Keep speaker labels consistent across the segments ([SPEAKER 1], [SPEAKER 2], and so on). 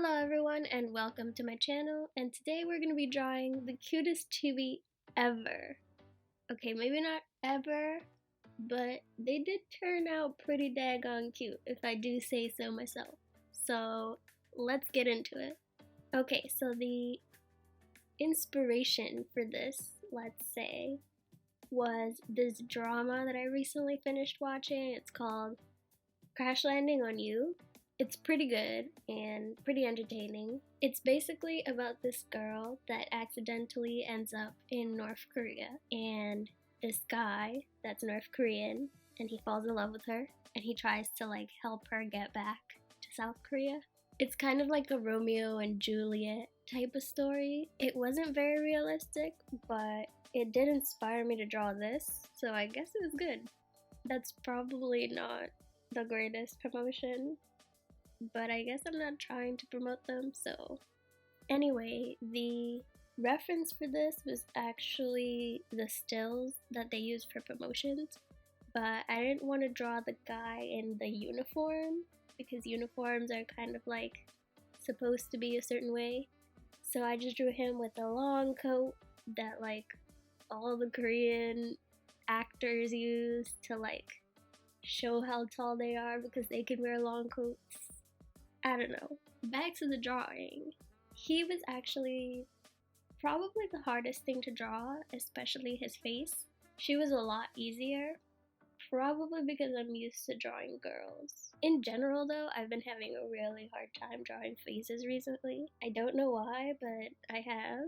[SPEAKER 1] Hello everyone and welcome to my channel, and today we're going to be drawing the cutest chibi ever. Okay, maybe not ever, but they did turn out pretty daggone cute if I do say so myself. So let's get into it. Okay, so the inspiration for this, let's say, was this drama that I recently finished watching. It's called Crash Landing on You. It's pretty good and pretty entertaining. It's basically about this girl that accidentally ends up in North Korea, and this guy that's North Korean, and he falls in love with her, and he tries to help her get back to South Korea. It's kind of like a Romeo and Juliet type of story. It wasn't very realistic, but it did inspire me to draw this, so I guess it was good. That's probably not the greatest promotion, but I guess I'm not trying to promote them, so. Anyway, the reference for this was actually the stills that they use for promotions, but I didn't want to draw the guy in the uniform, because uniforms are kind of supposed to be a certain way, so I just drew him with a long coat that all the Korean actors use to show how tall they are because they can wear long coats. I don't know. Back to the drawing. He was actually probably the hardest thing to draw, especially his face. She was a lot easier, probably because I'm used to drawing girls. In general though, I've been having a really hard time drawing faces recently. I don't know why, but I have.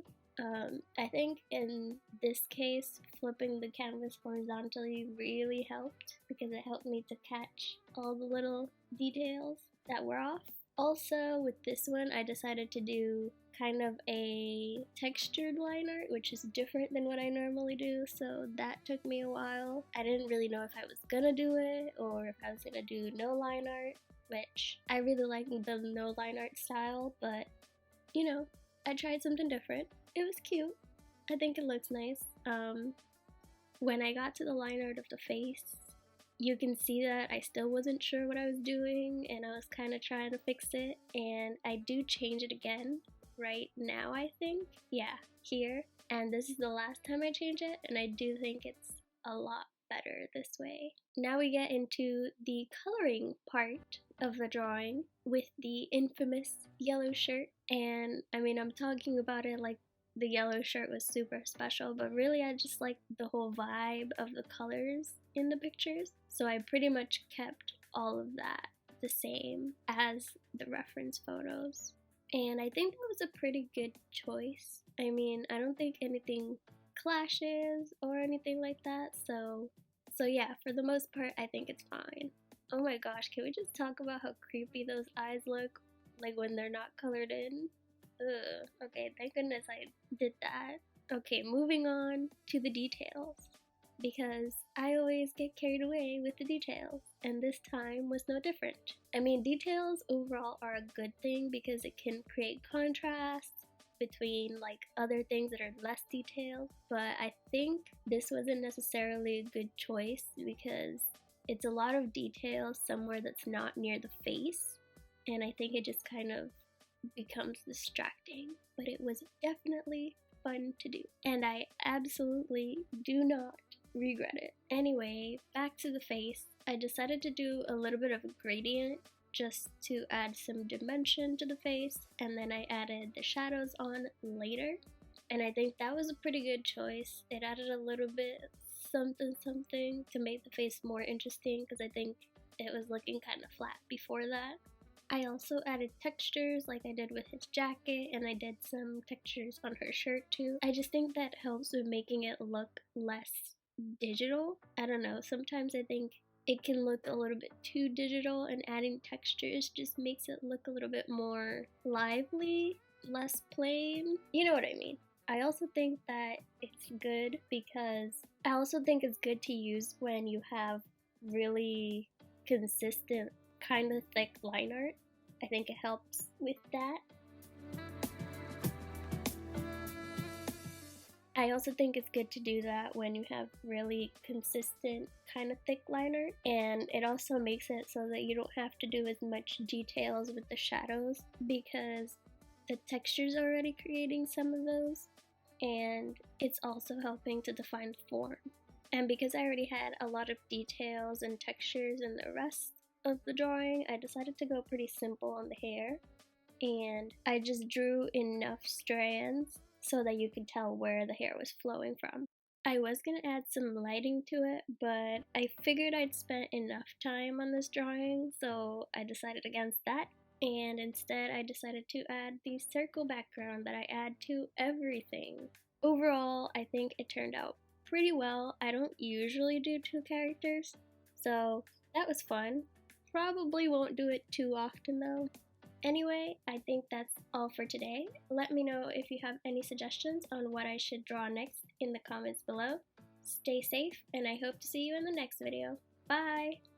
[SPEAKER 1] I think in this case, flipping the canvas horizontally really helped because it helped me to catch all the little details that were off. Also, with this one, I decided to do kind of a textured line art, which is different than what I normally do, so that took me a while. I didn't really know if I was gonna do it or if I was gonna do no line art, which I really like the no line art style, but you know, I tried something different. It was cute. I think it looks nice. When I got to the line art of the face, you can see that I still wasn't sure what I was doing, and I was kind of trying to fix it, and I do change it again right now, I think. Yeah, here. And this is the last time I change it, and I do think it's a lot better this way. Now we get into the coloring part of the drawing with the infamous yellow shirt, and I mean, I'm talking about it like the yellow shirt was super special, but really I just like the whole vibe of the colors in the pictures, so I pretty much kept all of that the same as the reference photos, and I think that was a pretty good choice. I mean, I don't think anything clashes or anything like that, so yeah, for the most part I think it's fine. Oh my gosh, can we just talk about how creepy those eyes look when they're not colored in? Ugh. Okay, thank goodness I did that. Okay, moving on to the details, because I always get carried away with the details, and this time was no different. I mean, details overall are a good thing because it can create contrast between other things that are less detailed, but I think this wasn't necessarily a good choice because it's a lot of detail somewhere that's not near the face, and I think it just kind of becomes distracting, but it was definitely fun to do, and I absolutely do not regret it. Anyway, back to the face. I decided to do a little bit of a gradient just to add some dimension to the face, and then I added the shadows on later, and I think that was a pretty good choice. It added a little bit something to make the face more interesting because I think it was looking kind of flat before that. I also added textures like I did with his jacket, and I did some textures on her shirt too. I just think that helps with making it look less digital. I don't know, sometimes I think it can look a little bit too digital, and adding textures just makes it look a little bit more lively, less plain. You know what I mean. I also think that it's good because I also think it's good to use when you have really consistent kind of thick line art. I think it helps with that. I also think it's good to do that when you have really consistent kind of thick liner, and it also makes it so that you don't have to do as much details with the shadows because the texture's already creating some of those, and it's also helping to define form. And because I already had a lot of details and textures in the rest of the drawing, I decided to go pretty simple on the hair, and I just drew enough strands so that you could tell where the hair was flowing from. I was going to add some lighting to it, but I figured I'd spent enough time on this drawing, so I decided against that. And instead I decided to add the circle background that I add to everything. Overall, I think it turned out pretty well. I don't usually do 2 characters, so that was fun. Probably won't do it too often though. Anyway, I think that's all for today. Let me know if you have any suggestions on what I should draw next in the comments below. Stay safe, and I hope to see you in the next video. Bye!